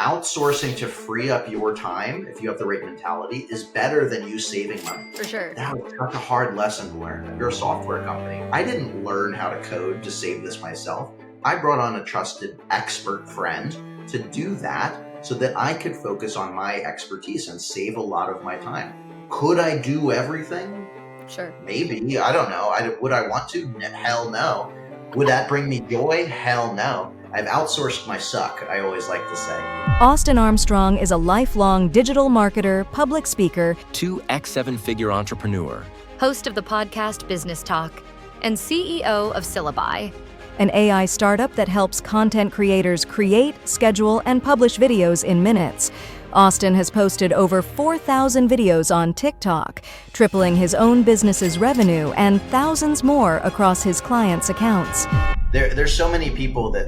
Outsourcing to free up your time, if you have the right mentality, is better than you saving money. For sure. That was such a hard lesson to learn. You're a software company. I didn't learn how to code to save this myself. I brought on a trusted expert friend to do that so that I could focus on my expertise and save a lot of my time. Could I do everything? Sure. Maybe. I don't know. Would I want to? Hell no. Would that bring me joy? Hell no. I've outsourced my suck, I always like to say. Austin Armstrong is a lifelong digital marketer, public speaker, 2x seven-figure entrepreneur, host of the podcast Business Talk, and CEO of Syllabi, an AI startup that helps content creators create, schedule, and publish videos in minutes. Austin has posted over 4,000 videos on TikTok, tripling his own business's revenue and thousands more across his clients' accounts. There's so many people that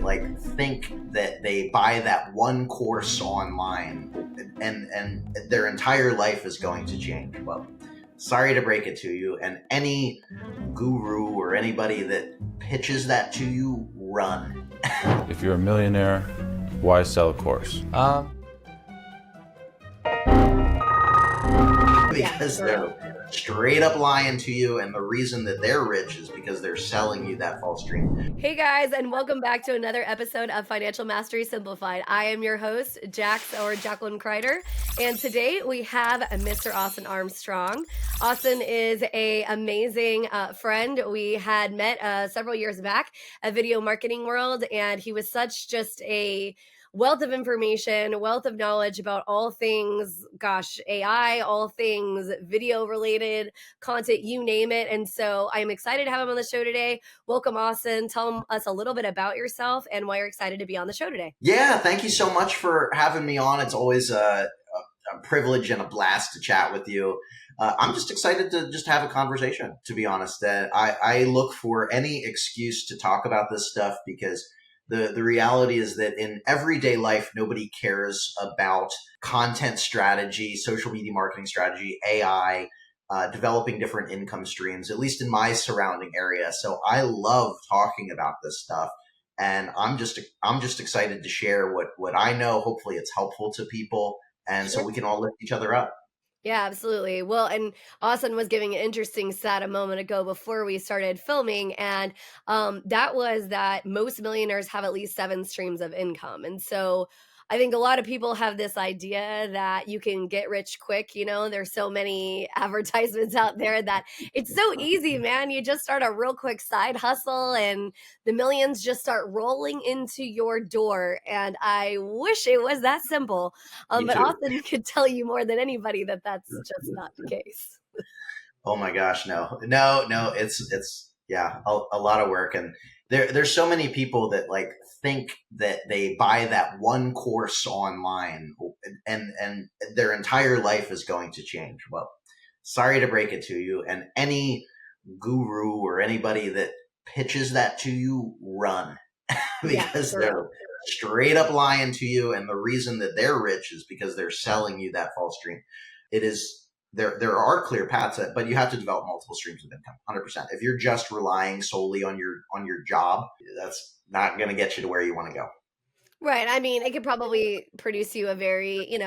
think that they buy that one course online and their entire life is going to change. Well, sorry to break it to you, and any guru or anybody that pitches that to you, run. If you're a millionaire, why sell a course? Because they're straight up lying to you, and the reason that they're rich is because they're selling you that false dream. Hey guys, and welcome back to another episode of Financial Mastery Simplified. I am your host, Jax Crider, and today we have Mr. Austin Armstrong. Austin is an amazing friend. We had met several years back at Video Marketing World, and he was such just a wealth of information, wealth of knowledge about all things, AI, all things video related content, you name it. And so I'm excited to have him on the show today. Welcome, Austin. Tell us a little bit about yourself and why you're excited to be on the show today. Yeah, thank you so much for having me on. It's always a privilege and a blast to chat with you. I'm just excited to just have a conversation, to be honest. I look for any excuse to talk about this stuff because the reality is that in everyday life, nobody cares about content strategy, social media marketing strategy, AI, developing different income streams, at least in my surrounding area. So I love talking about this stuff. And I'm just excited to share what I know. Hopefully it's helpful to people. And so we can all lift each other up. Yeah, absolutely. Well, and Austin was giving an interesting stat a moment ago before we started filming, and that was that most millionaires have at least 7 streams of income. And so I think a lot of people have this idea that you can get rich quick. You know, there's so many advertisements out there that it's so easy, man. You just start a real quick side hustle and the millions just start rolling into your door. And I wish it was that simple. But Austin could tell you more than anybody that that's just not the case. Oh my gosh, no, it's yeah, a lot of work. And there's so many people that think that they buy that one course online and their entire life is going to change. Well, sorry to break it to you, and any guru or anybody that pitches that to you, run. Because they're straight up lying to you, and the reason that they're rich is because they're selling you that false dream. It is there are clear paths, but you have to develop multiple streams of income, 100%. If you're just relying solely on your job, that's not going to get you to where you want to go. Right. I mean, it could probably produce you a very,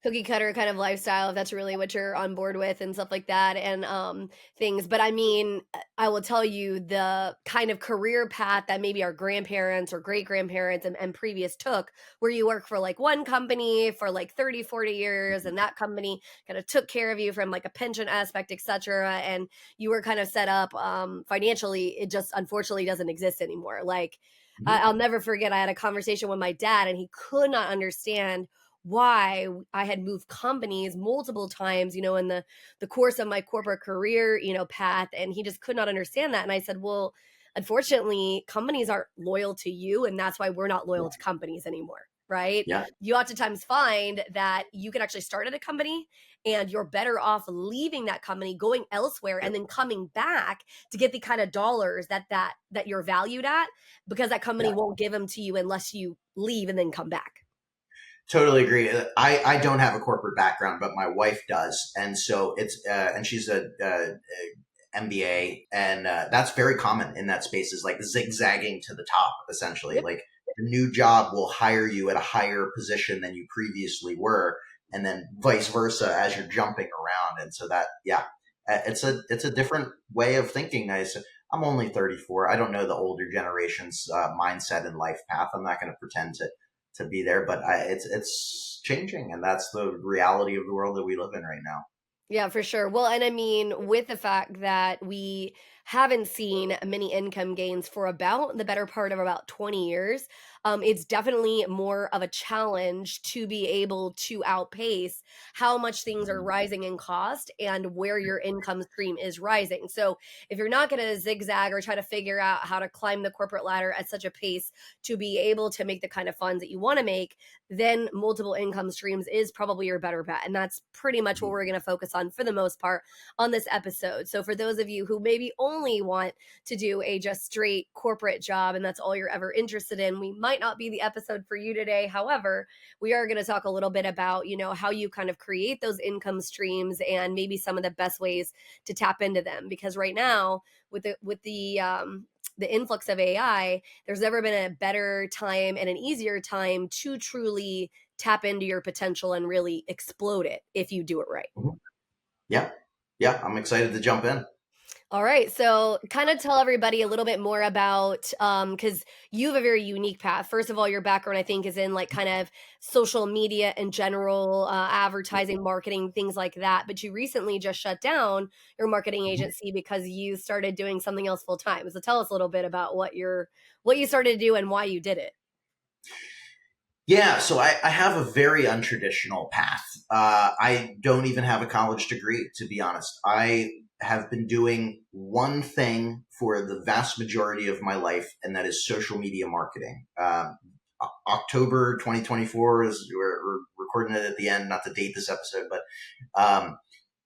cookie cutter kind of lifestyle if that's really what you're on board with and stuff like that and things. But I mean, I will tell you the kind of career path that maybe our grandparents or great grandparents and previous took, where you work for one company for 30, 40 years, and that company kind of took care of you from a pension aspect, etc. And you were kind of set up financially. It just unfortunately doesn't exist anymore. I'll never forget, I had a conversation with my dad and he could not understand why I had moved companies multiple times, in the course of my corporate career, path. And he just could not understand that. And I said, well, unfortunately, companies aren't loyal to you. And that's why we're not loyal to companies anymore. Right. Yeah. You oftentimes find that you can actually start at a company and you're better off leaving that company, going elsewhere, and then coming back to get the kind of dollars that you're valued at, because that company won't give them to you unless you leave and then come back. Totally agree. I don't have a corporate background, but my wife does. And so it's, and she's a MBA, and that's very common in that space, is zigzagging to the top, essentially. Yep. the new job will hire you at a higher position than you previously were, and then vice versa as you're jumping around. And so that, yeah, it's a different way of thinking. I'm only 34. I don't know the older generation's mindset and life path. I'm not going to pretend to be there, but it's changing, and that's the reality of the world that we live in right now. Yeah, for sure. Well, and I mean, with the fact that we haven't seen many income gains for about the better part of about 20 years, it's definitely more of a challenge to be able to outpace how much things are rising in cost and where your income stream is rising. So, if you're not going to zigzag or try to figure out how to climb the corporate ladder at such a pace to be able to make the kind of funds that you want to make, then multiple income streams is probably your better bet. And that's pretty much what we're going to focus on for the most part on this episode. So for those of you who maybe only want to do a just straight corporate job and that's all you're ever interested in, we might not be the episode for you today. However, we are going to talk a little bit about, how you kind of create those income streams and maybe some of the best ways to tap into them. Because right now with the influx of AI, there's never been a better time and an easier time to truly tap into your potential and really explode it if you do it right. Yeah. Yeah. I'm excited to jump in. All right. So kind of tell everybody a little bit more about, because you have a very unique path. First of all, your background, I think, is in like kind of social media in general, advertising, marketing, things like that. But you recently just shut down your marketing agency because you started doing something else full time. So tell us a little bit about what you started to do and why you did it. Yeah, so I have a very untraditional path. I don't even have a college degree, to be honest. I have been doing one thing for the vast majority of my life, and that is social media marketing. October 2024 is we're recording it at the end, not to date this episode, but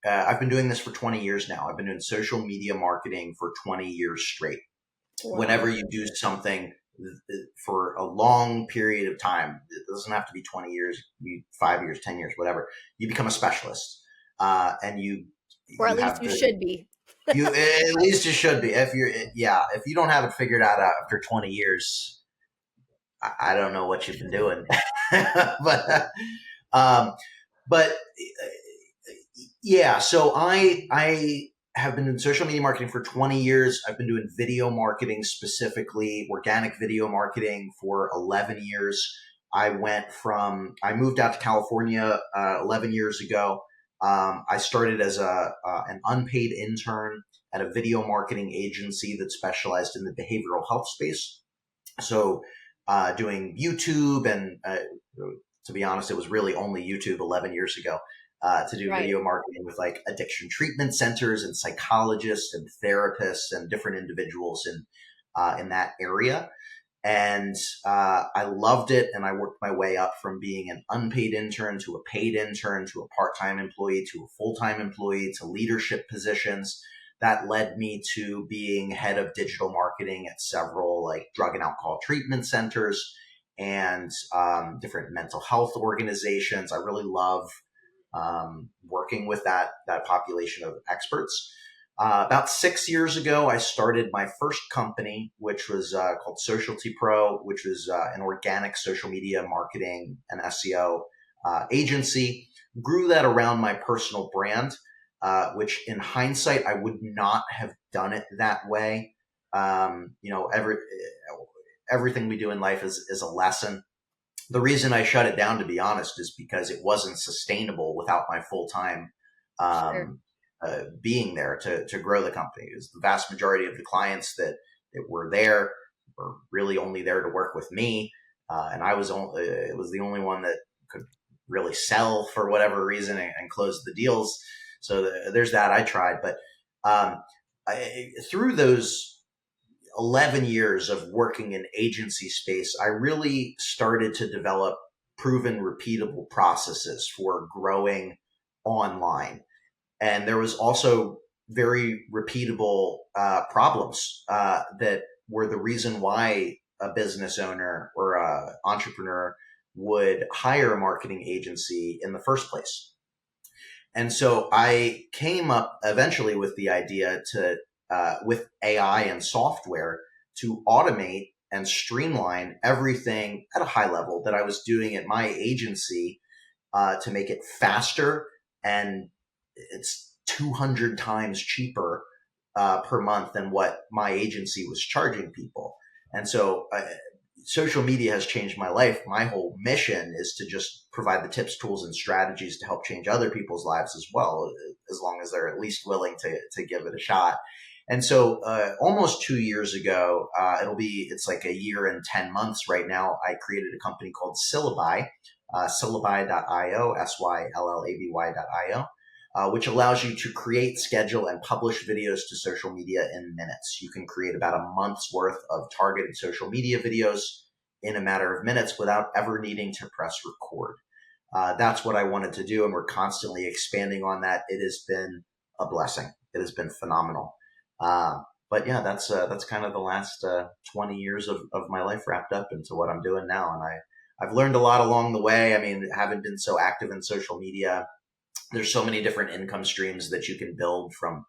I've been doing this for 20 years now. I've been doing social media marketing for 20 years straight. Wow. Whenever you do something for a long period of time, it doesn't have to be 20 years, 5 years, 10 years, whatever, you become a specialist. And or at least you should be. At least you should be. If you don't have it figured out after 20 years, I don't know what you've been doing. but yeah, so I have been in social media marketing for 20 years. I've been doing video marketing, specifically organic video marketing, for 11 years. I moved out to California 11 years ago. I started as an unpaid intern at a video marketing agency that specialized in the behavioral health space. So doing YouTube, and to be honest, it was really only YouTube 11 years ago. To do video marketing with like addiction treatment centers and psychologists and therapists and different individuals in that area. And I loved it, and I worked my way up from being an unpaid intern to a paid intern to a part-time employee to a full-time employee to leadership positions. That led me to being head of digital marketing at several like drug and alcohol treatment centers and different mental health organizations. I really love working with that population of experts. About 6 years ago, I started my first company, which was called Socialty Pro, which was an organic social media marketing and SEO agency. Grew that around my personal brand, which in hindsight, I would not have done it that way. Everything we do in life is a lesson. The reason I shut it down, to be honest, is because it wasn't sustainable without my full-time being there to grow the company. It was the vast majority of the clients that were there were really only there to work with me. And it was the only one that could really sell for whatever reason and close the deals. So there's that. I tried, but through those 11 years of working in agency space, I really started to develop proven, repeatable processes for growing online. And there was also very repeatable problems that were the reason why a business owner or an entrepreneur would hire a marketing agency in the first place. And so I came up eventually with the idea to with AI and software to automate and streamline everything at a high level that I was doing at my agency to make it faster, and it's 200 times cheaper per month than what my agency was charging people. And so social media has changed my life. My whole mission is to just provide the tips, tools, and strategies to help change other people's lives as well, as long as they're at least willing to give it a shot. And so almost 2 years ago, it's like a year and 10 months right now, I created a company called Syllabi, syllabi.io, syllaby.io. Which allows you to create, schedule, and publish videos to social media in minutes. You can create about a month's worth of targeted social media videos in a matter of minutes without ever needing to press record. That's what I wanted to do, and we're constantly expanding on that. It has been a blessing. It has been phenomenal. But yeah, that's kind of the last 20 years of my life wrapped up into what I'm doing now. And I've learned a lot along the way. I mean, haven't been so active in social media. There's so many different income streams that you can build from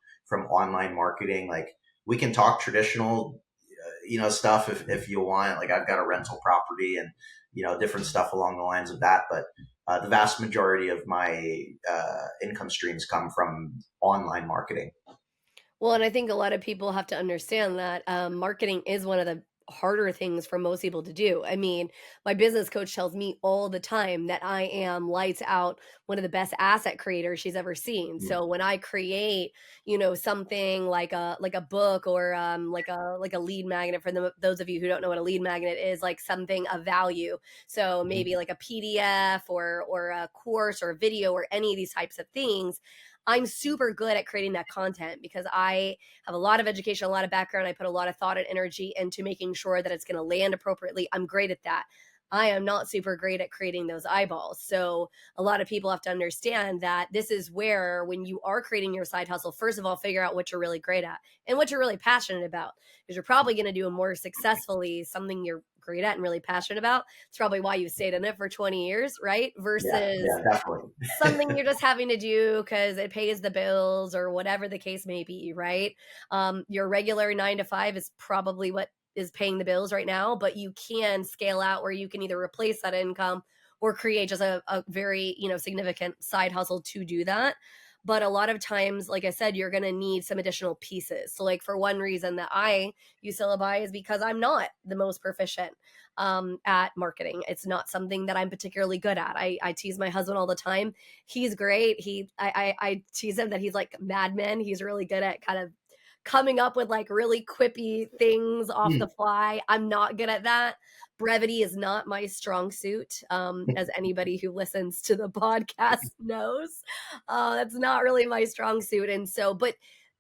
online marketing. Like, we can talk traditional, stuff if you want. Like, I've got a rental property and, different stuff along the lines of that. But the vast majority of my income streams come from online marketing. Well, and I think a lot of people have to understand that marketing is one of the harder things for most people to do. I mean, my business coach tells me all the time that I am lights out one of the best asset creators she's ever seen. So when I create, something like a book or like a lead magnet, for those of you who don't know what a lead magnet is, like something of value. So maybe like a PDF or a course or a video or any of these types of things. I'm super good at creating that content because I have a lot of education, a lot of background. I put a lot of thought and energy into making sure that it's going to land appropriately. I'm great at that. I am not super great at creating those eyeballs. So a lot of people have to understand that this is where, when you are creating your side hustle, first of all, figure out what you're really great at and what you're really passionate about, because you're probably going to do more successfully something you're great at and really passionate about. It's probably why you stayed in it for 20 years, right? Versus definitely. something you're just having to do because it pays the bills or whatever the case may be, right? Your regular 9 to 5 is probably what is paying the bills right now, but you can scale out where you can either replace that income or create just a very, significant side hustle to do that. But a lot of times, like I said, you're going to need some additional pieces. So like, for one reason that I use Syllabi is because I'm not the most proficient at marketing. It's not something that I'm particularly good at. I tease my husband all the time. He's great. I tease him that he's like Mad Men. He's really good at kind of coming up with like really quippy things off the fly. I'm not good at that. Brevity is not my strong suit, as anybody who listens to the podcast knows. That's not really my strong suit. And so, but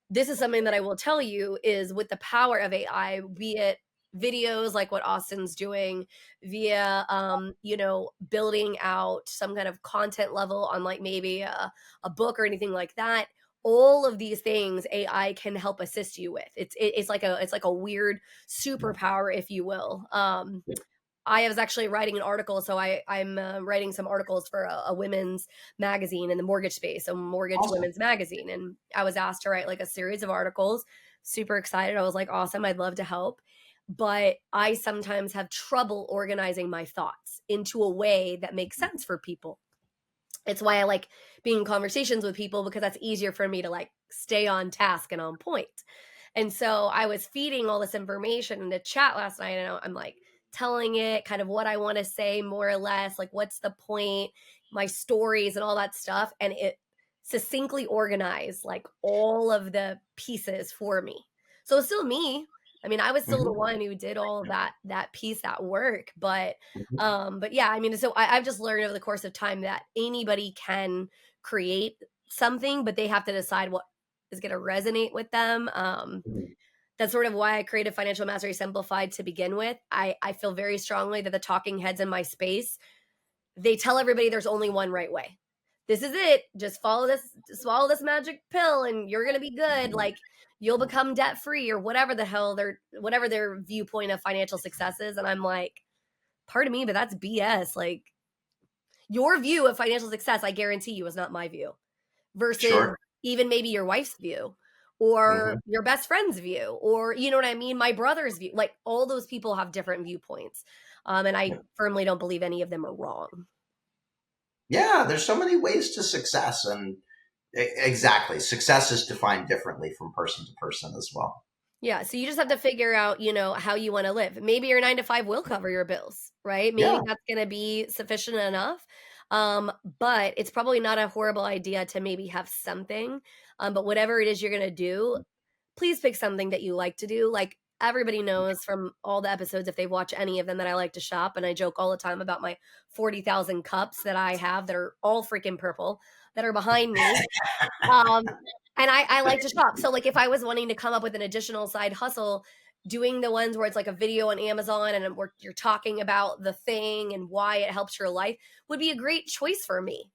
this is something that I will tell you is, with the power of AI, be it videos like what Austin's doing, via building out some kind of content level on like maybe a book or anything like that. All of these things AI can help assist you with. It's like a weird superpower, if you will. I was actually writing an article, so I'm writing some articles for a women's magazine in the mortgage space, a mortgage women's magazine, and I was asked to write like a series of articles. Super excited. I was like, awesome, I'd love to help. But I sometimes have trouble organizing my thoughts into a way that makes sense for people. It's why I like being in conversations with people, because that's easier for me to like stay on task and on point. And so I was feeding all this information in the chat last night, and I'm like telling it kind of what I want to say, more or less, like what's the point, my stories and all that stuff. And it succinctly organized like all of the pieces for me. So it's still me. I mean, I was still the one who did all of that piece, that work. But yeah, I mean, so I've just learned over the course of time that anybody can create something, but they have to decide what is going to resonate with them. That's sort of why I created Financial Mastery Simplified to begin with. I feel very strongly that the talking heads in my space, they tell everybody there's only one right way. This is it. Just swallow this magic pill and you're going to be good. Like, you'll become debt free, or whatever the hell whatever their viewpoint of financial success is. And I'm like, pardon me, but that's BS. Like, your view of financial success, I guarantee you, is not my view, versus even maybe your wife's view, or your best friend's view, or you know what I mean, my brother's view. Like all those people have different viewpoints, and I firmly don't believe any of them are wrong. Yeah, there's so many ways to success, and exactly, success is defined differently from person to person as well. Yeah, so you just have to figure out, how you want to live. Maybe your 9 to 5 will cover your bills, right? Maybe Yeah, that's going to be sufficient enough. But it's probably not a horrible idea to maybe have something. But whatever it is you're going to do, please pick something that you like to do. Like everybody knows from all the episodes, if they've watched any of them, that I like to shop. And I joke all the time about my 40,000 cups that I have that are all freaking purple that are behind me. Um, and I like to shop. So like if I was wanting to come up with an additional side hustle, doing the ones where it's like a video on Amazon and where you're talking about the thing and why it helps your life would be a great choice for me.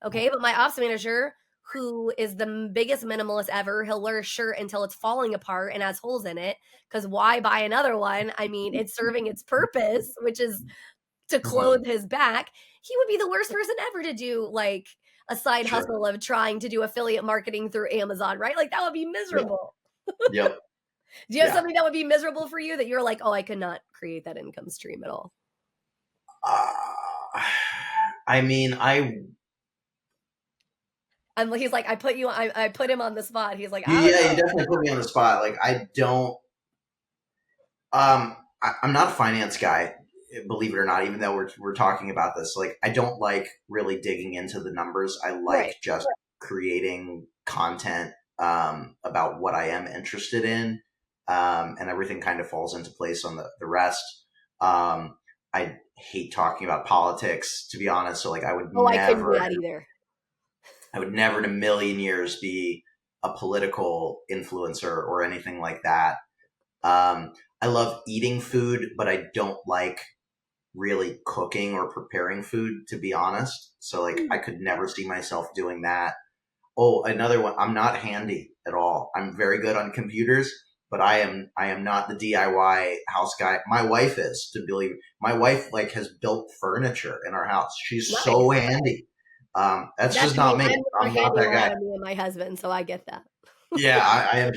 Okay. But my ops manager, who is the biggest minimalist ever, he'll wear a shirt until it's falling apart and has holes in it. Because why buy another one? I mean, it's serving its purpose, which is to clothe his back. He would be the worst person ever to do like a side hustle of trying to do affiliate marketing through Amazon, right? Like that would be miserable. Yep. Do you have something that would be miserable for you that you're like, oh, I could not create that income stream at all? I mean, he's like, I put him on the spot. He's like, yeah, you definitely put me on the spot. Like I don't, I'm not a finance guy, believe it or not, even though we're talking about this. Like I don't like really digging into the numbers. I like just creating content about what I am interested in, and everything kind of falls into place on the rest. I hate talking about politics, to be honest. So like I would never, I couldn't do that either. I would never in a million years be a political influencer or anything like that. I love eating food, but I don't like really cooking or preparing food, to be honest. So like I could never see myself doing that. Oh, another one. I'm not handy at all. I'm very good on computers, but I am not the DIY house guy. My wife is, to believe. My wife like has built furniture in our house. She's so handy. That's just not me. I'm not that guy. Me and my husband, so I get that. Yeah, I am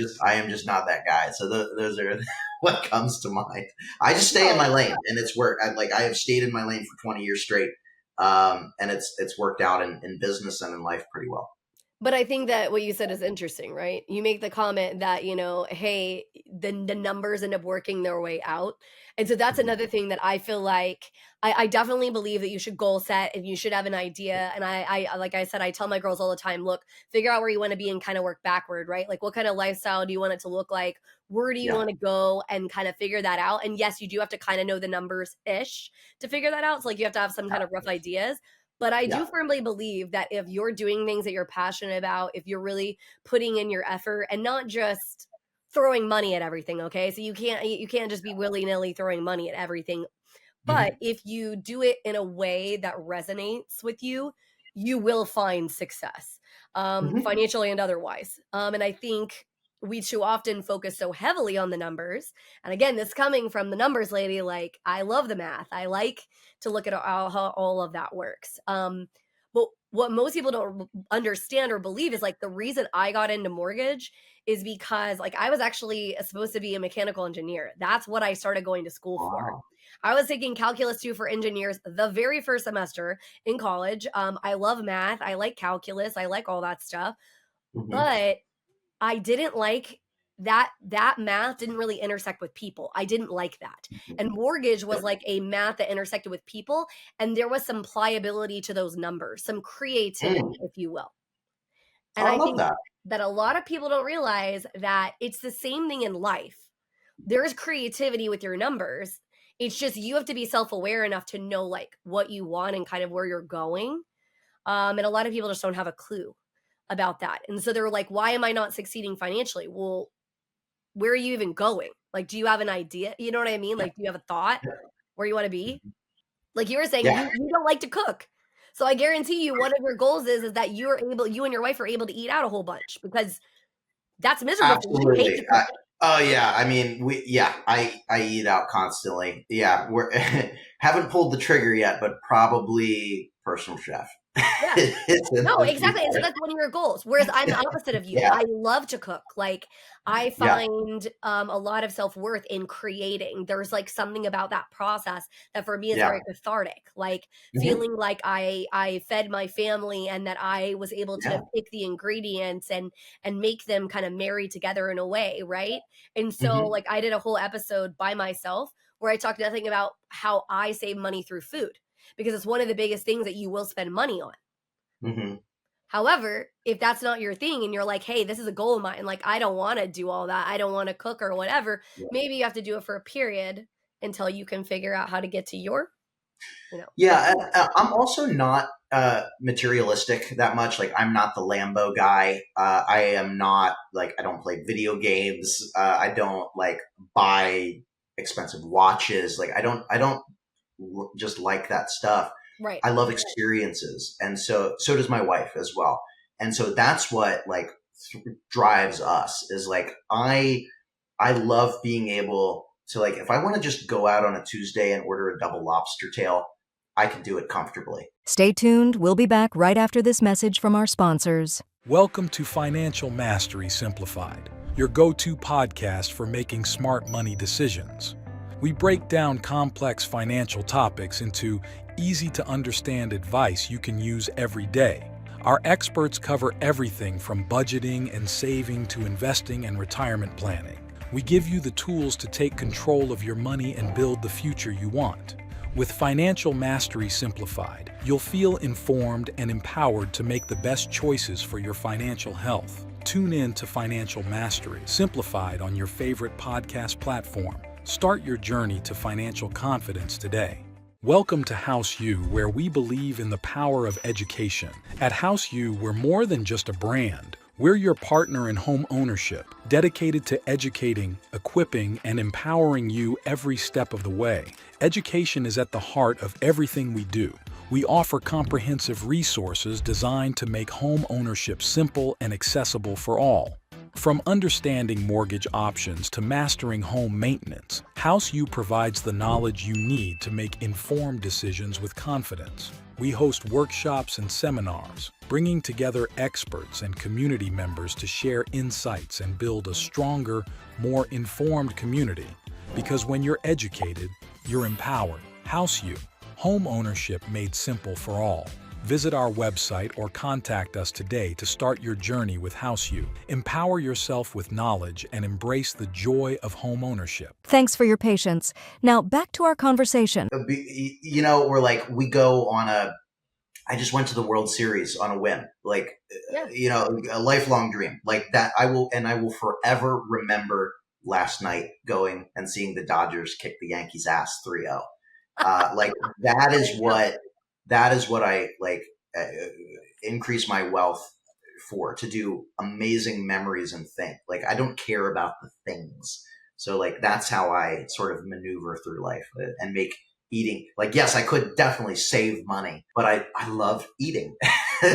just not that guy. So those are what comes to mind. I just stay in my lane, and it's worked. I have stayed in my lane for 20 years straight, and it's worked out in business and in life pretty well. But I think that what you said is interesting, right? You make the comment that, hey, the numbers end up working their way out. And so that's another thing that I feel like I definitely believe that you should goal set and you should have an idea. And I like I said, I tell my girls all the time, look, figure out where you want to be and kind of work backward, right? Like what kind of lifestyle do you want it to look like? Where do you want to go and kind of figure that out? And yes, you do have to kind of know the numbers-ish to figure that out. So like you have to have some kind of rough ideas. But I do firmly believe that if you're doing things that you're passionate about, if you're really putting in your effort and not just throwing money at everything, okay? So you can't just be willy-nilly throwing money at everything. But if you do it in a way that resonates with you, you will find success, financially and otherwise. And I think we too often focus so heavily on the numbers. And again, this coming from the numbers lady, like I love the math. I like to look at how all of that works. But what most people don't understand or believe is like the reason I got into mortgage is because like I was actually supposed to be a mechanical engineer. That's what I started going to school for. I was taking calculus 2 for engineers the very first semester in college. I love math. I like calculus. I like all that stuff. But I didn't like that math didn't really intersect with people. I didn't like that. And mortgage was like a math that intersected with people. And there was some pliability to those numbers, some creativity, if you will. And I think that a lot of people don't realize that it's the same thing in life. There's creativity with your numbers. It's just you have to be self-aware enough to know like what you want and kind of where you're going. And a lot of people just don't have a clue about that. And so they're like, why am I not succeeding financially? Well, where are you even going? Like, do you have an idea? You know what I mean? Like, do you have a thought where you want to be? Like you were saying, you don't like to cook. So I guarantee you one of your goals is that you and your wife are able to eat out a whole bunch because that's miserable. Absolutely. Oh yeah. I mean, I eat out constantly. Yeah. We're haven't pulled the trigger yet, but probably personal chef. Yeah. No, exactly. And so that's one of your goals. Whereas I'm the opposite of you. Yeah. I love to cook. Like I Yeah. find a lot of self-worth in creating. There's like something about that process that for me is Yeah. very cathartic. Like Mhm. feeling like I fed my family and that I was able to Yeah. pick the ingredients and make them kind of marry together in a way, right? And so Mhm. like I did a whole episode by myself where I talked nothing about how I save money through food because it's one of the biggest things that you will spend money on. Mhm. However, if that's not your thing and you're like, hey, this is a goal of mine, like I don't want to do all that, I don't want to cook or whatever, Yeah. maybe you have to do it for a period until you can figure out how to get to your, Yeah, I'm also not materialistic that much. Like, I'm not the Lambo guy. I am not like I don't play video games. I don't like buy expensive watches. Like, I don't just like that stuff. right. I love experiences, and so does my wife as well. And so that's what like drives us is like I love being able to like if I want to just go out on a Tuesday and order a double lobster tail, I can do it comfortably. Stay tuned. We'll be back right after this message from our sponsors. Welcome to Financial Mastery Simplified, your go-to podcast for making smart money decisions. We break down complex financial topics into easy-to-understand advice you can use every day. Our experts cover everything from budgeting and saving to investing and retirement planning. We give you the tools to take control of your money and build the future you want. With Financial Mastery Simplified, you'll feel informed and empowered to make the best choices for your financial health. Tune in to Financial Mastery Simplified on your favorite podcast platform. Start your journey to financial confidence today. Welcome to House U, where we believe in the power of education. At House U, we're more than just a brand. We're your partner in home ownership, dedicated to educating, equipping, and empowering you every step of the way. Education is at the heart of everything we do. We offer comprehensive resources designed to make home ownership simple and accessible for all. From understanding mortgage options to mastering home maintenance, House U provides the knowledge you need to make informed decisions with confidence. We host workshops and seminars, bringing together experts and community members to share insights and build a stronger, more informed community. Because when you're educated, you're empowered. House U, home ownership made simple for all. Visit our website or contact us today to start your journey with House U. Empower yourself with knowledge and embrace the joy of home ownership. Thanks for your patience. Now back to our conversation. You know, we're like we go on I just went to the World Series on a whim, like Yeah. you know, a lifelong dream like that. I will forever remember last night going and seeing the Dodgers kick the Yankees' ass 3-0. Like that is what I like increase my wealth for, to do amazing memories and think. Like I don't care about the things. So like that's how I sort of maneuver through life and make eating like yes, I could definitely save money, but I love eating.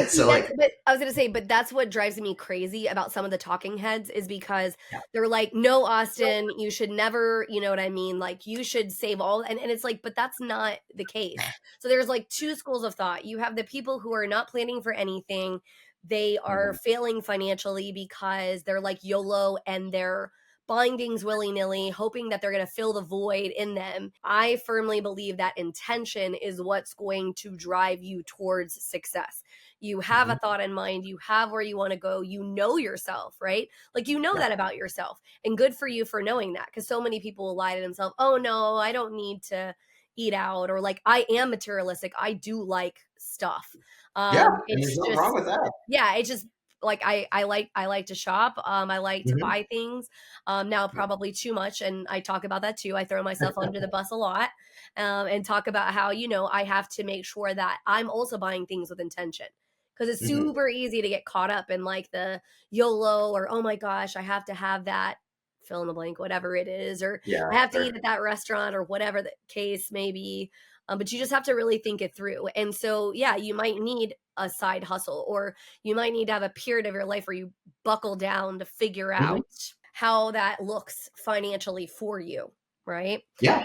So like But I was gonna say, but that's what drives me crazy about some of the talking heads is because yeah. they're like, no, Austin, you should never, you know what I mean? Like you should save all and it's like, but that's not the case. So there's like two schools of thought. You have the people who are not planning for anything. They are failing financially because they're like YOLO and they're buying things willy-nilly, hoping that they're going to fill the void in them. I firmly believe that intention is what's going to drive you towards success. You have a thought in mind, you have where you want to go, you know yourself, right? Like you know that about yourself. And good for you for knowing that, because so many people will lie to themselves, oh no, I don't need to eat out, or like I am materialistic, I do like stuff. Yeah, and It's there's nothing just wrong with that. yeah, it's just like I like to shop. I like to buy things. Now probably too much, and I talk about that too. I throw myself under the bus a lot, and talk about how I have to make sure that I'm also buying things with intention, because it's super easy to get caught up in like the YOLO or oh my gosh, I have to have that fill in the blank, whatever it is, or Yeah, I have to sure. eat at that restaurant or whatever the case may be. But you just have to really think it through. And so, yeah, you might need a side hustle, or you might need to have a period of your life where you buckle down to figure out how that looks financially for you. Right. Yeah,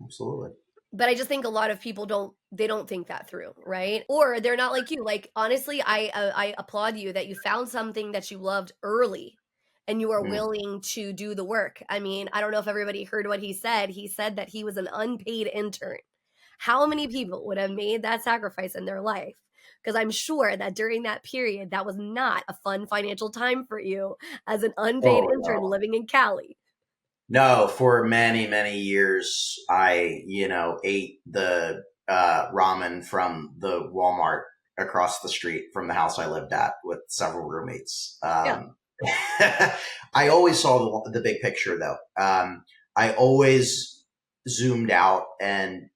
absolutely. But I just think a lot of people don't think that through, right? Or they're not like you. Like, honestly, I applaud you that you found something that you loved early and you are Mm. willing to do the work. I mean, I don't know if everybody heard what he said. He said that he was an unpaid intern. How many people would have made that sacrifice in their life? Because I'm sure that during that period, that was not a fun financial time for you as an unpaid Oh intern no. living in Cali. No, for many, many years, I, ate the ramen from the Walmart across the street from the house I lived at with several roommates. Yeah. I always saw the big picture though. I always zoomed out and,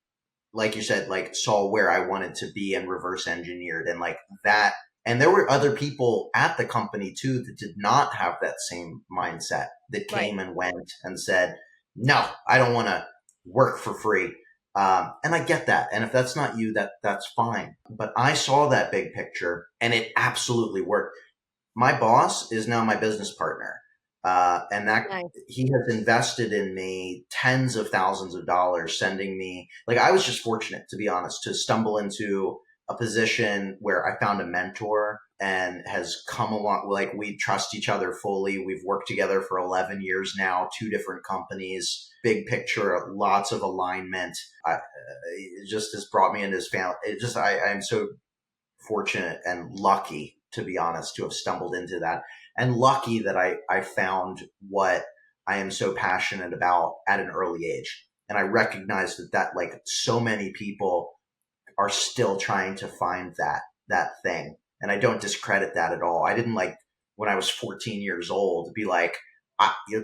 like you said, like saw where I wanted to be and reverse engineered and like that. And there were other people at the company too that did not have that same mindset, that Right. came and went and said, no, I don't want to work for free. And I get that. And if that's not you, that's fine. But I saw that big picture and it absolutely worked. My boss is now my business partner. And that Nice. he has invested in me tens of thousands of dollars, sending me, like, I was just fortunate, to be honest, to stumble into a position where I found a mentor and has come along. Like, we trust each other fully. We've worked together for 11 years now, two different companies, big picture, lots of alignment. It just has brought me into his family. I'm so fortunate and lucky, to be honest, to have stumbled into that, and lucky that I found what I am so passionate about at an early age. And I recognize that like so many people are still trying to find that thing. And I don't discredit that at all. I didn't, like, when I was 14 years old, be like,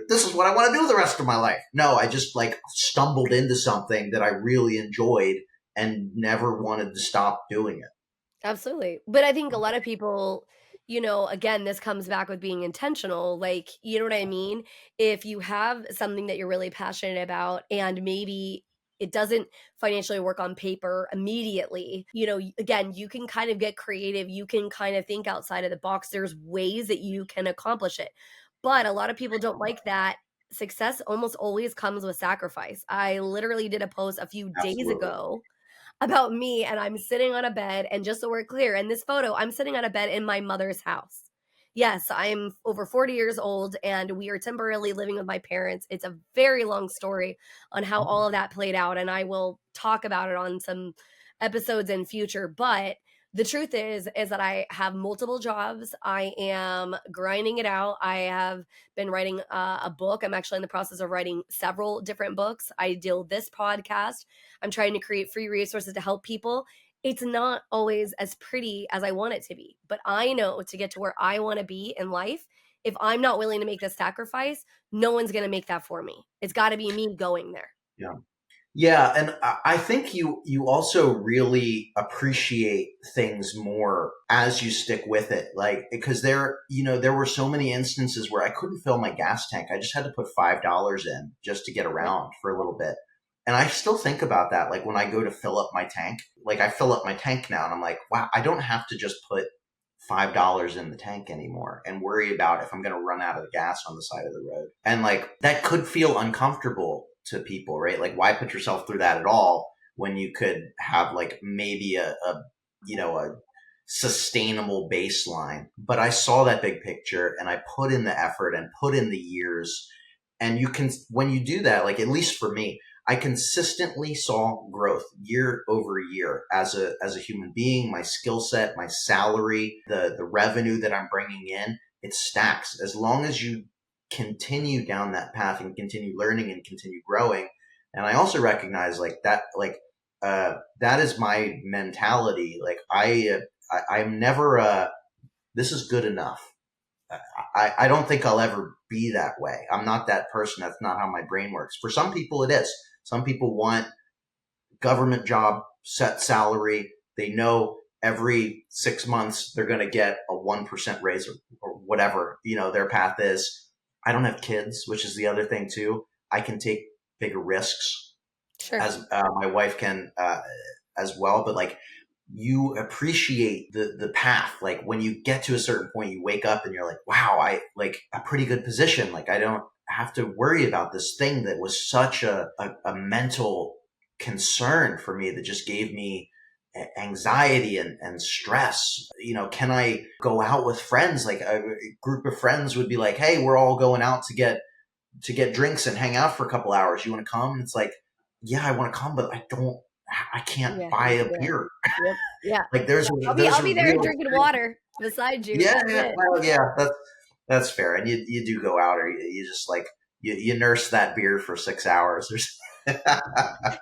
this is what I want to do the rest of my life. No, I just like stumbled into something that I really enjoyed and never wanted to stop doing it. Absolutely. But I think a lot of people, again, this comes back with being intentional. Like, you know what I mean? If you have something that you're really passionate about and maybe it doesn't financially work on paper immediately, again, you can kind of get creative. You can kind of think outside of the box. There's ways that you can accomplish it. But a lot of people don't like that. Success almost always comes with sacrifice. I literally did a post a few days Absolutely. ago about me, and I'm sitting on a bed, and just so we're clear, in this photo, I'm sitting on a bed in my mother's house. Yes, I'm over 40 years old and we are temporarily living with my parents. It's a very long story on how all of that played out, and I will talk about it on some episodes in future, but the truth is that I have multiple jobs. I am grinding it out. I have been writing a book. I'm actually in the process of writing several different books. I do this podcast. I'm trying to create free resources to help people. It's not always as pretty as I want it to be, but I know to get to where I want to be in life, if I'm not willing to make the sacrifice, no one's going to make that for me. It's got to be me going there. Yeah. Yeah, and I think you also really appreciate things more as you stick with it. Like, because there were so many instances where I couldn't fill my gas tank. I just had to put $5 in just to get Yep. around for a little bit. And I still think about that. Like, when I go to fill up my tank, like, I fill up my tank now and I'm like, wow, I don't have to just put $5 in the tank anymore and worry about if I'm going to run out of the gas on the side of the road. And like, that could feel uncomfortable to people, right? Like, why put yourself through that at all when you could have like maybe a sustainable baseline? But I saw that big picture and I put in the effort and put in the years. And when you do that, like, at least for me, I consistently saw growth year over year as a human being. My skill set, my salary, the revenue that I'm bringing in, it stacks as long as you continue down that path and continue learning and continue growing. And I also recognize that is my mentality. Like, I'm never this is good enough. I don't think I'll ever be that way. I'm not that person. That's not how my brain works. For some people, it is. Some people want government job, set salary. They know every 6 months they're going to get a 1% raise or whatever, their path is. I don't have kids, which is the other thing too. I can take bigger risks, Sure. as my wife can as well. But like, you appreciate the path. Like, when you get to a certain point, you wake up and you're like, wow, I like a pretty good position. Like, I don't have to worry about this thing that was such a mental concern for me that just gave me anxiety and stress. Can I go out with friends? Like a group of friends would be like, hey, we're all going out to get drinks and hang out for a couple hours. You want to come? And it's like, yeah, I want to come, but I can't Yeah, buy a yeah, beer. yep, yeah. Like there's I'll a be there real drinking water beside you. yeah, That's yeah, it. well, yeah, that's fair. And you do go out, or you just like you nurse that beer for 6 hours or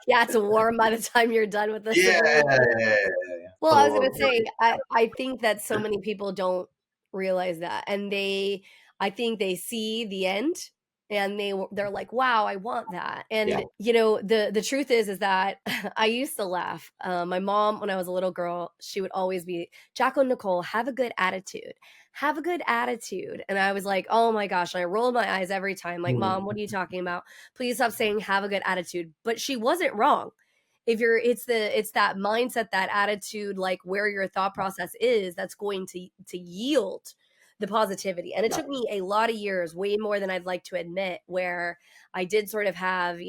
Yeah, it's warm by the time you're done with the yeah, cigarette. yeah. Well, I was Full gonna of say, I think that so many people don't realize that, and I think they see the end, and they're like, "Wow, I want that." yeah. And the truth is that I used to laugh. My mom, when I was a little girl, she would always be, "Jacko, Nicole, have a good attitude. Have a good attitude." And I was like, "Oh my gosh!" And I rolled my eyes every time, like, Mhm. "Mom, what are you talking about? Please stop saying have a good attitude." But she wasn't wrong. If you're it's that mindset, that attitude, like where your thought process is, that's going to yield the positivity. And it Yeah. took me a lot of years, way more than I'd like to admit, where I did sort of have,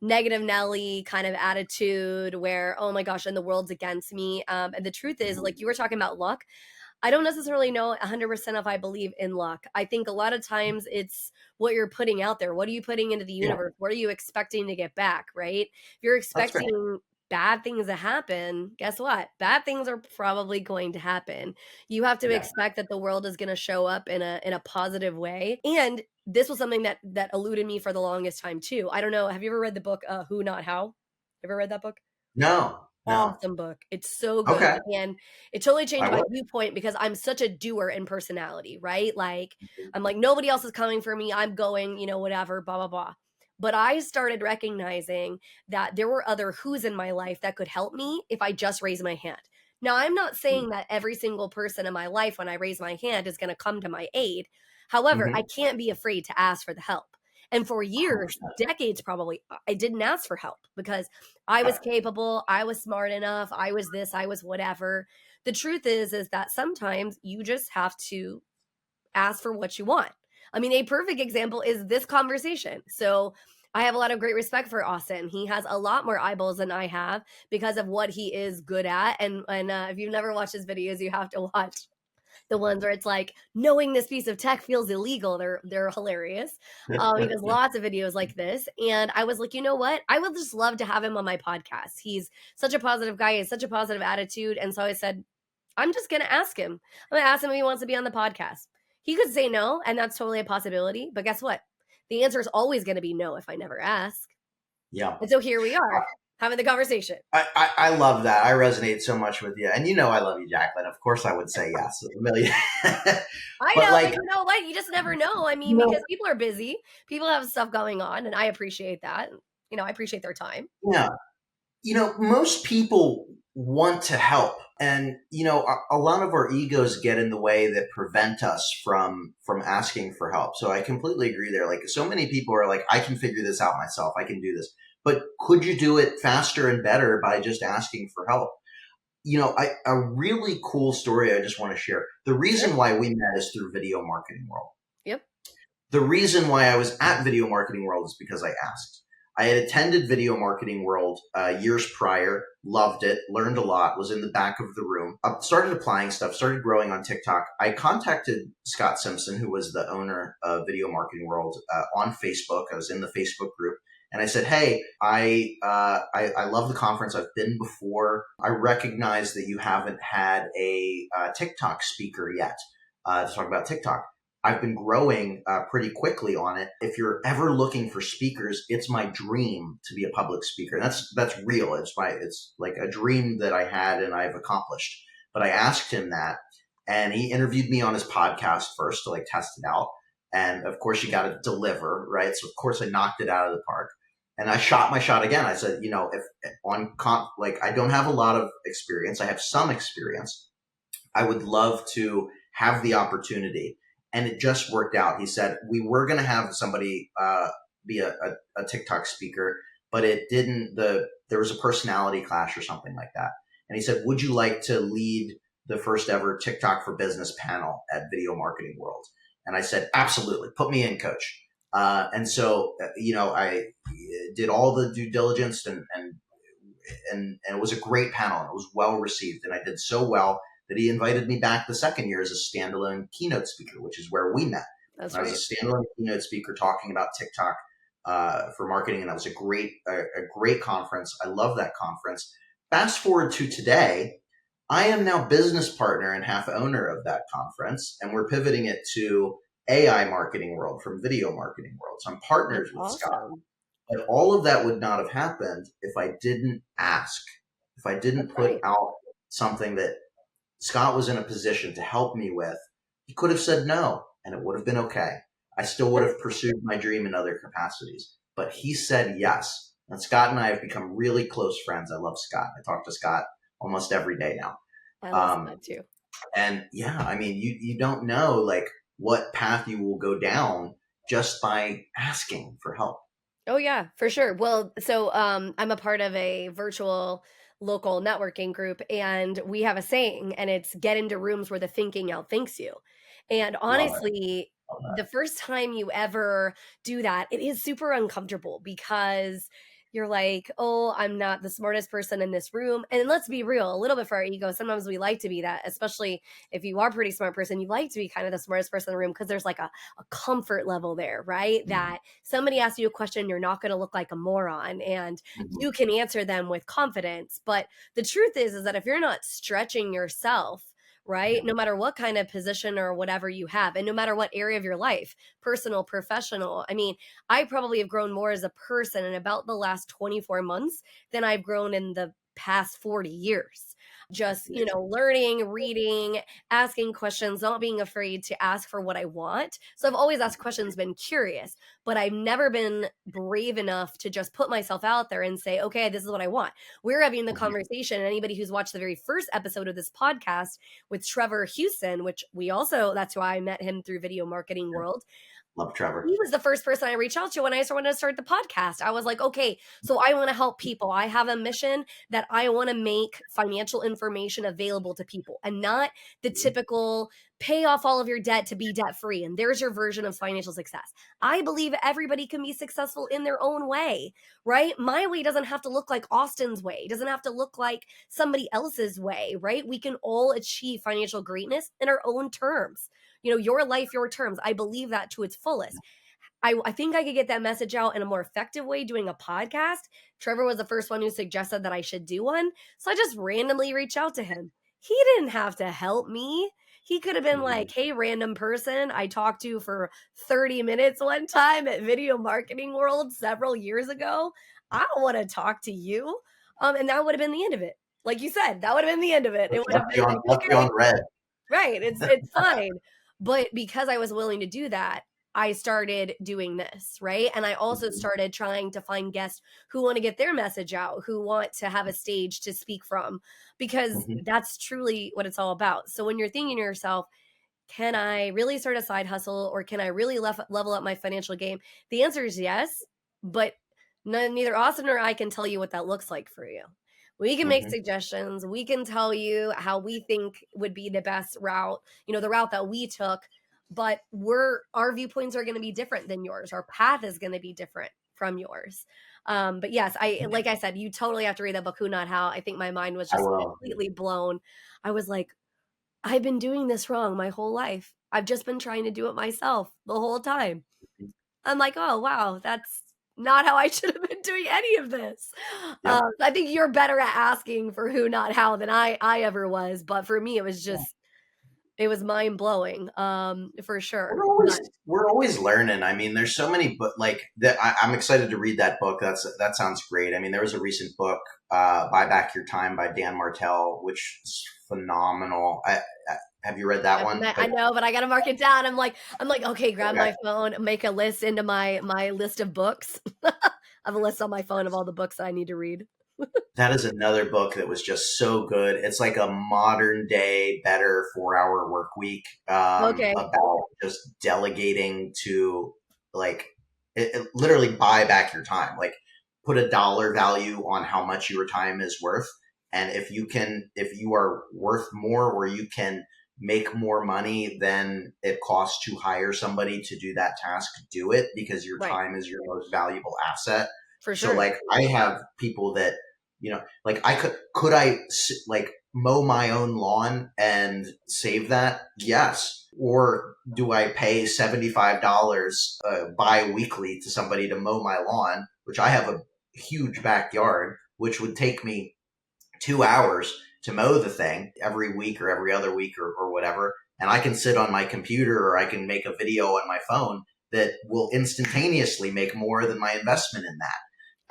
negative Nelly kind of attitude where, oh my gosh, and the world's against me. And the truth is, like you were talking about luck, I don't necessarily know 100% if I believe in luck. I think a lot of times it's what you're putting out there. What are you putting into the Yeah, universe? What are you expecting to get back, right? If you're that's right. expecting bad things to happen, guess what? Bad things are probably going to happen. You have to Yeah. expect that the world is going to show up in a positive way. And this was something that eluded me for the longest time too. I don't know. Have you ever read the book Who Not How? Ever read that book? No. Awesome book. It's so good, Okay. and it totally I changed my will. viewpoint because I'm such a doer in personality, right? Like, I'm like, nobody else is coming for me. I'm going, whatever, blah, blah, blah. But I started recognizing that there were other who's in my life that could help me if I just raise my hand. Now, I'm not saying that every single person in my life, when I raise my hand, is going to come to my aid. However, I Mm-hmm. can't be afraid to ask for the help. And for years, 100%. decades probably, I didn't ask for help because I was capable, I was smart enough, I was this, I was whatever. The truth is that sometimes you just have to ask for what you want. I mean, a perfect example is this conversation. So I have a lot of great respect for Austin. He has a lot more eyeballs than I have because of what he is good at. And if you've never watched his videos, you have to watch the ones where it's like knowing this piece of tech feels illegal. They're hilarious. He does lots of videos like this, and I was like, you know what? I would just love to have him on my podcast. He's such a positive guy. He has such a positive attitude, and so I said, I'm just gonna ask him. I'm gonna ask him if he wants to be on the podcast. He could say no, and that's totally a possibility. But guess what? The answer is always going to be no if I never ask. Yeah. And so here we are having the conversation. I love that. I resonate so much with you. And I love you, Jacqueline. Of course I would say yes. A million. I But know, like, but you know what? You just never know. I mean, because people are busy, people have stuff going on, and I appreciate that. I appreciate their time. yeah, most people want to help. And, a lot of our egos get in the way that prevent us from asking for help. So I completely agree there. Like so many people are like, I can figure this out myself. I can do this. But could you do it faster and better by just asking for help? A really cool story I just want to share. The reason why we met is through Video Marketing World. Yep. The reason why I was at Video Marketing World is because I asked. I had attended Video Marketing World years prior, loved it, learned a lot, was in the back of the room, started applying stuff, started growing on TikTok. I contacted Scott Simpson, who was the owner of Video Marketing World, on Facebook. I was in the Facebook group. And I said, hey, I love the conference. I've been before. I recognize that you haven't had a TikTok speaker yet to talk about TikTok. I've been growing pretty quickly on it. If you're ever looking for speakers, it's my dream to be a public speaker. And that's real. It's like a dream that I had and I've accomplished. But I asked him that, and he interviewed me on his podcast first to like test it out. And of course, you got to deliver, right? So of course, I knocked it out of the park. And I shot my shot again. I said, if I don't have a lot of experience, I have some experience. I would love to have the opportunity. And it just worked out. He said, we were going to have somebody be a TikTok speaker, but it didn't, there was a personality clash or something like that. And he said, would you like to lead the first ever TikTok for Business panel at Video Marketing World? And I said, absolutely. Put me in, coach. And so, I did all the due diligence and it was a great panel. It was well received, and I did so well that he invited me back the second year as a standalone keynote speaker, which is where we met. That's I was right. a standalone keynote speaker talking about TikTok for marketing, and that was a great conference. I love that conference. Fast forward to today, I am now business partner and half owner of that conference, and we're pivoting it to AI marketing world from video marketing world. So I'm partners with Scott. Awesome. But all of that would not have happened if I didn't ask, if I didn't That's put right. out something that Scott was in a position to help me with. He could have said no, and it would have been okay. I still would have pursued my dream in other capacities. But he said yes. And Scott and I have become really close friends. I love Scott. I talk to Scott almost every day now. I love that too. And yeah, I mean, you don't know like what path you will go down just by asking for help. Oh yeah, for sure. Well, so I'm a part of a virtual local networking group, and we have a saying, and it's get into rooms where the thinking outthinks you. And Love it. honestly, Love that. the first time you ever do that, it is super uncomfortable because you're like, oh, I'm not the smartest person in this room. And let's be real, a little bit for our ego. Sometimes we like to be that, especially if you are a pretty smart person, you like to be kind of the smartest person in the room because there's like a comfort level there, right? That somebody asks you a question, you're not going to look like a moron and you can answer them with confidence. But the truth is that if you're not stretching yourself, right, no matter what kind of position or whatever you have, and no matter what area of your life, personal, professional, I mean, I probably have grown more as a person in about the last 24 months than I've grown in the past 40 years. Just, learning, reading, asking questions, not being afraid to ask for what I want. So I've always asked questions, been curious, but I've never been brave enough to just put myself out there and say, okay, this is what I want. We're having the conversation. And anybody who's watched the very first episode of this podcast with Trevor Houston, which that's why I met him through Video Marketing World. Love Trevor. He was the first person I reached out to when I wanted to start the podcast. I was like, okay, so I want to help people. I have a mission that I want to make financial information available to people and not the typical pay off all of your debt to be debt free. And there's your version of financial success. I believe everybody can be successful in their own way, right? My way doesn't have to look like Austin's way. It doesn't have to look like somebody else's way, right? We can all achieve financial greatness in our own terms. Your life, your terms. I believe that to its fullest. I think I could get that message out in a more effective way doing a podcast. Trevor was the first one who suggested that I should do one. So I just randomly reached out to him. He didn't have to help me. He could have been like, hey, random person I talked to for 30 minutes one time at Video Marketing World several years ago. I don't want to talk to you. And that would have been the end of it. Like you said, that would have been the end of it. It would have been like, left you on red. Right. It's fine. But because I was willing to do that, I started doing this, right? And I also started trying to find guests who want to get their message out, who want to have a stage to speak from, because that's truly what it's all about. So when you're thinking to yourself, can I really start a side hustle or can I really level up my financial game? The answer is yes, but neither Austin or I can tell you what that looks like for you. We can make suggestions. We can tell you how we think would be the best route, the route that we took, but our viewpoints are going to be different than yours. Our path is going to be different from yours. But yes, like I said, you totally have to read that book, Who Not How. I think my mind was just completely blown. I was like, I've been doing this wrong my whole life. I've just been trying to do it myself the whole time. I'm like, oh, wow, that's not how I should have been doing any of this. Yep. I think you're better at asking for who, not how than I ever was. But for me, it was just, it was mind blowing, for sure. We're always learning. I mean, there's so many, but like that, I'm excited to read that book. That sounds great. I mean, there was a recent book, Buy Back Your Time by Dan Martell, which is phenomenal. Have you read that one? I know, but I got to mark it down. I'm like, okay, grab my phone, make a list into my list of books. I have a list on my phone of all the books I need to read. That is another book that was just so good. It's like a modern day, better 4-hour work week about just delegating to like it literally buy back your time. Like put a dollar value on how much your time is worth. And if you are worth more or you can make more money than it costs to hire somebody to do that task, do it because your time is your most valuable asset. For So sure. like I have people that, like could I like mow my own lawn and save that? Yes. Or do I pay $75 bi-weekly to somebody to mow my lawn, which I have a huge backyard, which would take me 2 hours to mow the thing every week or every other week or whatever. And I can sit on my computer or I can make a video on my phone that will instantaneously make more than my investment in that.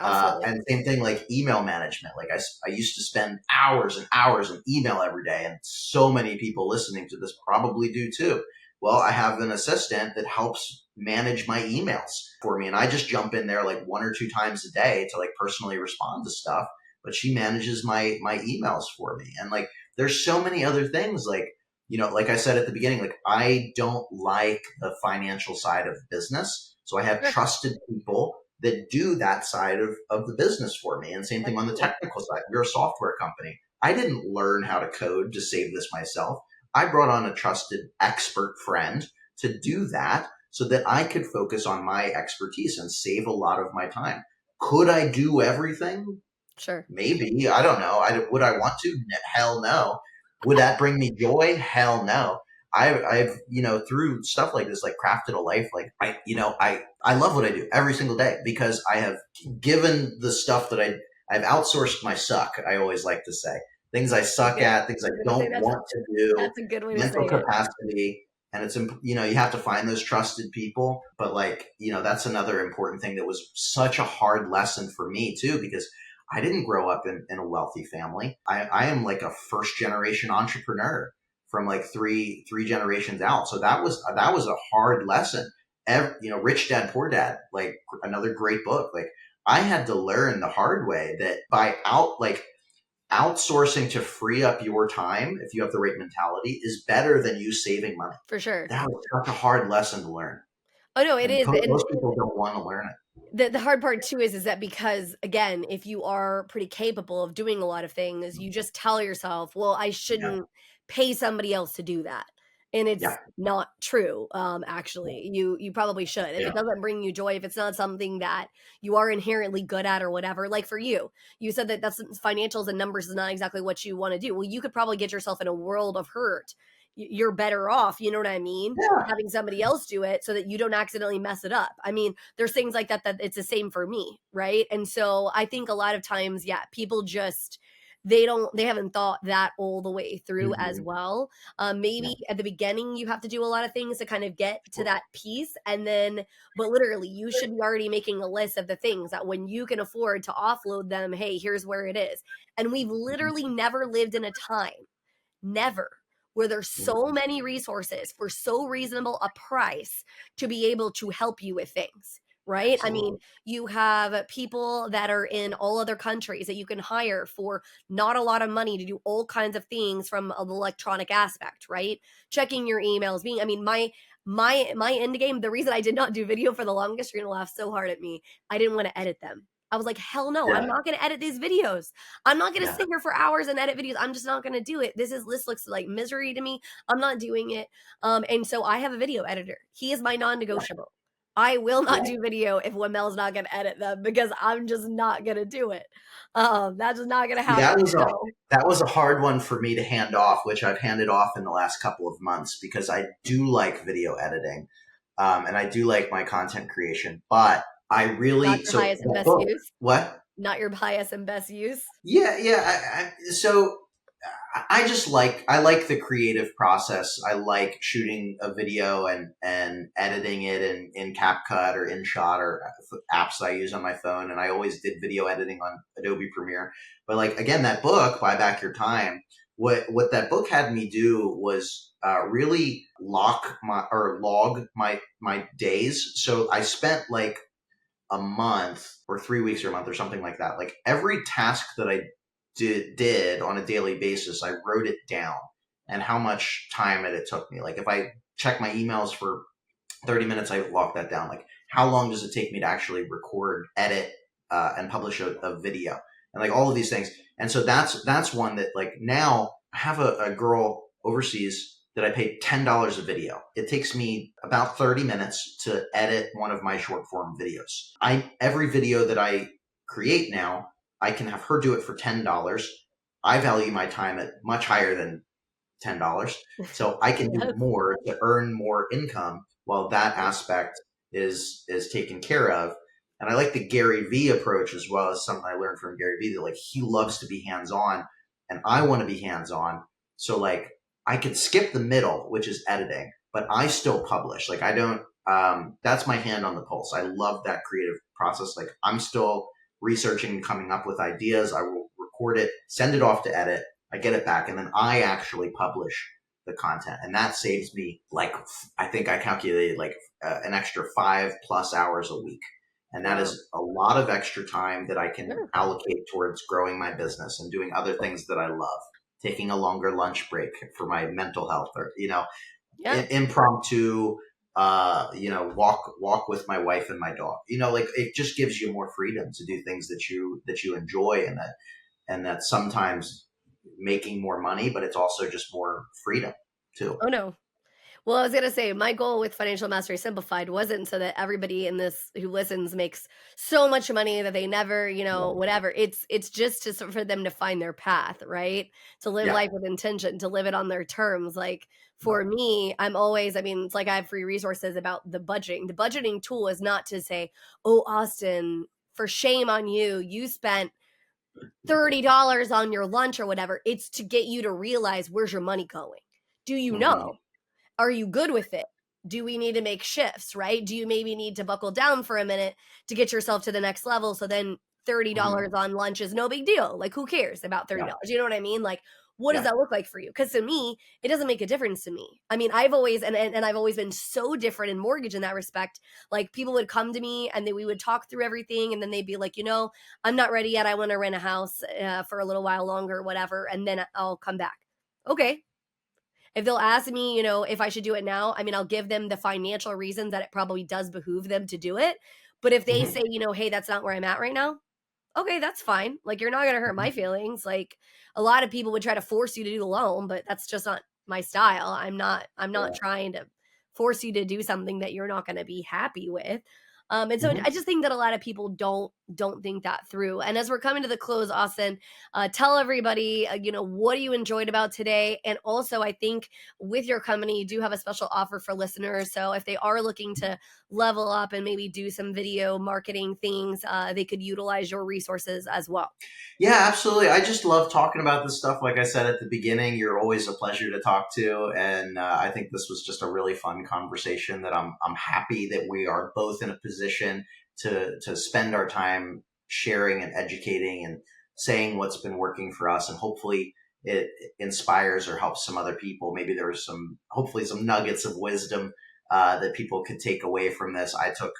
Absolutely. And same thing like email management. Like I used to spend hours and hours in email every day, and so many people listening to this probably do too. Well, I have an assistant that helps manage my emails for me, and I just jump in there like 1 or 2 times a day to like personally respond to stuff. But she manages my emails for me, and like there's so many other things like. Like I said at the beginning, like I don't like the financial side of business. So I have Sure. trusted people that do that side of the business for me. And same thing on the technical side. We're a software company. I didn't learn how to code to save this myself. I brought on a trusted expert friend to do that so that I could focus on my expertise and save a lot of my time. Could I do everything? Sure. Maybe. I don't know. Would I want to? Hell no. Would that bring me joy? Hell no. I've through stuff like this, like crafted a life. Like I love what I do every single day because I have given the stuff that I've outsourced my suck. I always like to say things I suck at, things I don't want to do, That's a good way to mental say it. capacity. And it's, you have to find those trusted people. But like, that's another important thing that was such a hard lesson for me too, because I didn't grow up in a wealthy family. I am like a first generation entrepreneur from like three generations out. So that was a hard lesson. Rich Dad, Poor Dad, like another great book. Like I had to learn the hard way that by outsourcing to free up your time, if you have the right mentality, is better than you saving money. For sure. That was such a hard lesson to learn. Oh no, it is. Most people don't want to learn it. The hard part too is that because again, if you are pretty capable of doing a lot of things, you just tell yourself, well, I shouldn't pay somebody else to do that. And it's not true. Actually, you probably should. If it doesn't bring you joy, if it's not something that you are inherently good at or whatever, like for you said that that's financials and numbers is not exactly what you want to do. Well, you could probably get yourself in a world of hurt. You're better off, you know what I mean? Having somebody else do it so that you don't accidentally mess it up. I mean, there's things like that it's the same for me, right? And so I think a lot of times, people just they haven't thought that all the way through as well. Maybe at the beginning you have to do a lot of things to kind of get to that piece, and then but literally you should be already making a list of the things that when you can afford to offload them, hey, here's where it is. And we've literally never lived in a time, never, where there's so many resources for so reasonable a price to be able to help you with things, right? Absolutely. I mean, you have people that are in all other countries that you can hire for not a lot of money to do all kinds of things from an electronic aspect, right? Checking your emails, my end game, the reason I did not do video for the longest, you're gonna laugh so hard at me, I didn't want to edit them. I was like, hell no, I'm not going to edit these videos. I'm not going to sit here for hours and edit videos. I'm just not going to do it. This looks like misery to me. I'm not doing it. And so I have a video editor. He is my non-negotiable. I will not do video if Wamel's not going to edit them because I'm just not going to do it. That's just not going to happen. That was a hard one for me to hand off, which I've handed off in the last couple of months because I do like video editing. And I do like my content creation, but I really not your highest and best use. What? Not your highest and best use. Yeah. So I like the creative process. I like shooting a video and editing it in CapCut or InShot or apps I use on my phone. And I always did video editing on Adobe Premiere. But like again, that book, Buy Back Your Time. What that book had me do was really log my days. So I spent like a month or 3 weeks or a month or something like that. Like every task that I did on a daily basis, I wrote it down and how much time it took me. Like if I check my emails for 30 minutes, I lock that down. Like how long does it take me to actually record, edit, and publish a video, and like all of these things. And so that's one that like now I have a girl overseas that I paid $10 a video. It takes me about 30 minutes to edit one of my short form videos. Every video that I create now, I can have her do it for $10. I value my time at much higher than $10. So I can do Yes. more to earn more income while that aspect is taken care of. And I like the Gary Vee approach as well, as something I learned from Gary Vee, that like he loves to be hands-on and I want to be hands-on. So like I can skip the middle, which is editing, but I still publish. Like I don't, that's my hand on the pulse. I love that creative process. Like I'm still researching and coming up with ideas. I will record it, send it off to edit. I get it back, and then I actually publish the content, and that saves me like I think I calculated like an extra 5+ hours a week, and that is a lot of extra time that I can allocate towards growing my business and doing other things that I love. Taking a longer lunch break for my mental health, or impromptu, walk with my wife and my dog. Like it just gives you more freedom to do things that you enjoy, and that sometimes making more money, but it's also just more freedom too. Oh no. Well, I was gonna say my goal with Financial Mastery Simplified wasn't so that everybody in this who listens makes so much money that they never, whatever. It's just for them to find their path, right? To live life with intention, to live it on their terms. Like for me, it's like I have free resources about the budgeting. The budgeting tool is not to say, oh, Austin, for shame on you, you spent $30 on your lunch or whatever. It's to get you to realize, where's your money going? Do you know? Are you good with it? Do we need to make shifts, right? Do you maybe need to buckle down for a minute to get yourself to the next level? So then $30 on lunch is no big deal. Like who cares about $30? You know what I mean? Like what does that look like for you? Because to me, it doesn't make a difference to me. I mean, I've always, and I've always been so different in mortgage in that respect. Like people would come to me and we would talk through everything. And then they'd be like, I'm not ready yet. I want to rent a house for a little while longer, whatever. And then I'll come back. Okay. If they'll ask me, if I should do it now, I mean, I'll give them the financial reasons that it probably does behoove them to do it. But if they say, hey, that's not where I'm at right now, okay, that's fine. Like, you're not going to hurt my feelings. Like, a lot of people would try to force you to do a loan, but that's just not my style. I'm not trying to force you to do something that you're not going to be happy with. And so I just think that a lot of people don't think that through. And as we're coming to the close, Austin, tell everybody, what you enjoyed about today. And also, I think with your company, you do have a special offer for listeners. So if they are looking to level up and maybe do some video marketing things, they could utilize your resources as well. Yeah, absolutely. I just love talking about this stuff. Like I said at the beginning, you're always a pleasure to talk to. And I think this was just a really fun conversation that I'm happy that we are both in a position to spend our time sharing and educating and saying what's been working for us. And hopefully it inspires or helps some other people. Maybe there was hopefully some nuggets of wisdom that people could take away from this. I took,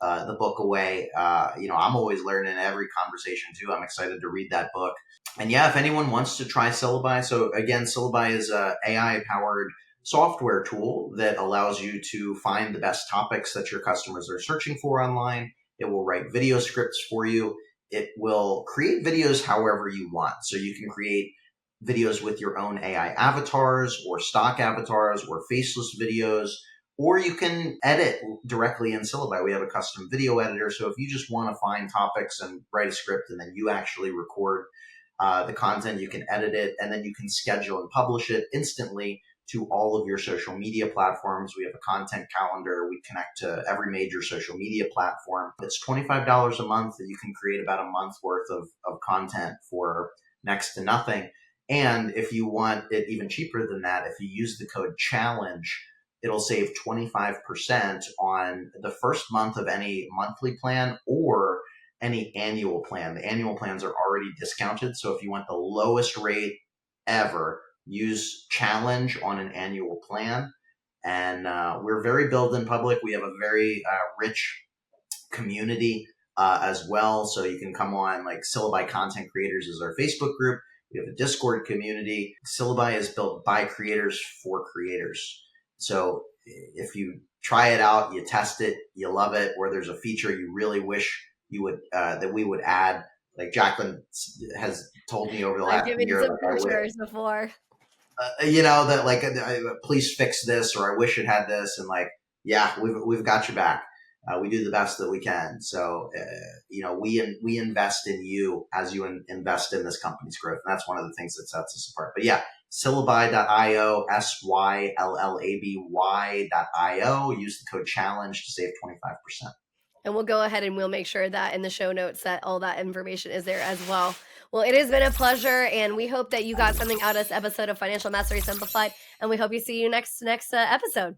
the book away. I'm always learning every conversation too. I'm excited to read that book. And yeah, if anyone wants to try Syllabi, so again, Syllabi is a AI powered software tool that allows you to find the best topics that your customers are searching for online. It will write video scripts for you. It will create videos however you want. So you can create videos with your own AI avatars or stock avatars or faceless videos, or you can edit directly in Syllabi. We have a custom video editor. So if you just want to find topics and write a script and then you actually record the content, you can edit it, and then you can schedule and publish it instantly to all of your social media platforms. We have a content calendar. We connect to every major social media platform. It's $25 a month that you can create about a month's worth of content for next to nothing. And if you want it even cheaper than that, if you use the code CHALLENGE, it'll save 25% on the first month of any monthly plan or any annual plan. The annual plans are already discounted. So if you want the lowest rate ever, use Challenge on an annual plan. And we're very built in public. We have a very rich community as well. So you can come on, like Syllabi Content Creators is our Facebook group. We have a Discord community. Syllabi is built by creators for creators. So if you try it out, you test it, you love it, or there's a feature you really wish you would that we would add, like Jacqueline has told me over the last year. I've given some features before. That like, please fix this, or I wish it had this, and like, yeah, we've got your back. we do the best that we can. So, we invest in you as you invest in this company's growth. And that's one of the things that sets us apart. But yeah, syllabi.io, syllaby.io. Use the code challenge to save 25%. And we'll go ahead and we'll make sure that in the show notes that all that information is there as well. Well, it has been a pleasure, and we hope that you got something out of this episode of Financial Mastery Simplified, and we hope you see you next episode.